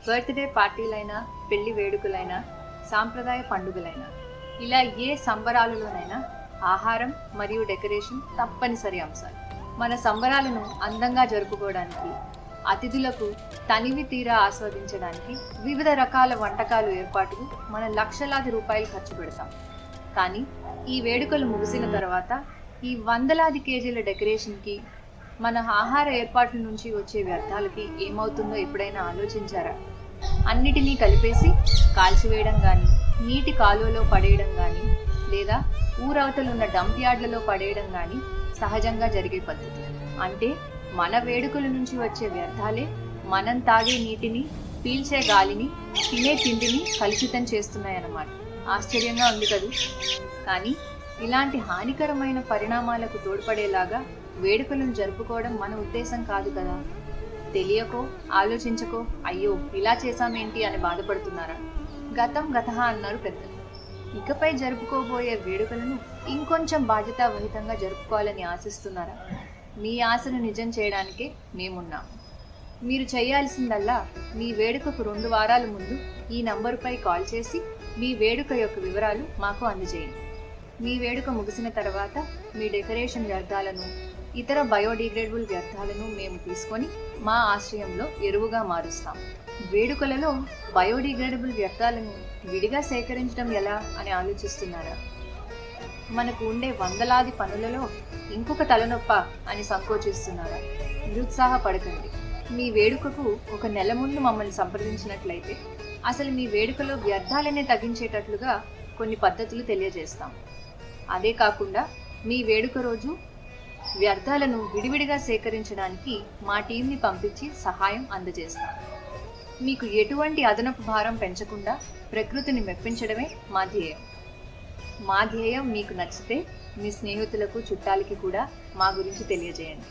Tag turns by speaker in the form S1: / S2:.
S1: Birthday పార్టీలైనా, పెళ్లి వేడుకలైనా, సాంప్రదాయ పండుగలైనా, ఇలా ఏ సంబరాలలోనైనా ఆహారం మరియు డెకరేషన్ తప్పనిసరి అంశాలు. మన సంబరాలను అందంగా జరుపుకోవడానికి, అతిథులకు తనివి తీరా ఆస్వాదించడానికి వివిధ రకాల వంటకాలు ఏర్పాటుకు మన లక్షలాది రూపాయలు ఖర్చు పెడతాం. కానీ ఈ వేడుకలు ముగిసిన తర్వాత ఈ వందలాది కేజీల డెకరేషన్కి, మన ఆహార ఏర్పాట్ల నుంచి వచ్చే వ్యర్థాలకి ఏమవుతుందో ఎప్పుడైనా ఆలోచించారా? అన్నిటినీ కలిపేసి కాల్చివేయడం కానీ, నీటి కాలువలో పడేయడం కానీ, లేదా ఊరవతలున్న డంప్ యార్డ్లలో పడేయడం కానీ సహజంగా జరిగే పద్ధతి. అంటే మన వేడుకల నుంచి వచ్చే వ్యర్థాలే మనం తాగే నీటిని, పీల్చే గాలిని, తినే తిండిని కలుషితం చేస్తున్నాయన్నమాట. ఆశ్చర్యంగా ఉంది కదూ. కానీ ఇలాంటి హానికరమైన పరిణామాలకు తోడ్పడేలాగా వేడుకలను జరుపుకోవడం మన ఉద్దేశం కాదు కదా. తెలియకో ఆలోచించకో అయ్యో ఇలా చేశామేంటి అని బాధపడుతున్నారా? గతం గతహ అన్నారు పెద్దలు. ఇకపై జరుపుకోబోయే వేడుకలను ఇంకొంచెం బాధ్యతావహితంగా జరుపుకోవాలని ఆశిస్తున్నారా? మీ ఆశను నిజం చేయడానికే మేమున్నాము. మీరు చేయాల్సిందల్లా మీ వేడుకకు 2 వారాల ముందు ఈ నంబరుపై కాల్ చేసి మీ వేడుక యొక్క వివరాలు మాకు అందజేయండి. మీ వేడుక ముగిసిన తర్వాత మీ డెకరేషన్ వ్యర్థాలను, ఇతర బయోడిగ్రేడబుల్ వ్యర్థాలను మేము తీసుకొని మా ఆశ్రయంలో ఎరువుగా మారుస్తాం. వేడుకలలో బయోడిగ్రేడబుల్ వ్యర్థాలను విడిగా సేకరించడం ఎలా అని ఆలోచిస్తున్నారా? మనకు ఉండే వందలాది పనులలో ఇంకొక తలనొప్ప అని సంకోచిస్తున్నారా? నిరుత్సాహపడకండి. మీ వేడుకకు 1 నెల ముందు మమ్మల్ని సంప్రదించినట్లయితే అసలు మీ వేడుకలో వ్యర్థాలనే తగ్గించేటట్లుగా కొన్ని పద్ధతులు తెలియజేస్తాం. అదే కాకుండా మీ వేడుక రోజు వ్యర్థాలను విడివిడిగా సేకరించడానికి మా టీంని పంపించి సహాయం అందజేస్తాం. మీకు ఎటువంటి అదనపు భారం పెంచకుండా ప్రకృతిని మెప్పించడమే మా ధ్యేయం. మా ధ్యేయం మీకు నచ్చితే మీ స్నేహితులకు, చుట్టాలకి కూడా మా గురించి తెలియజేయండి.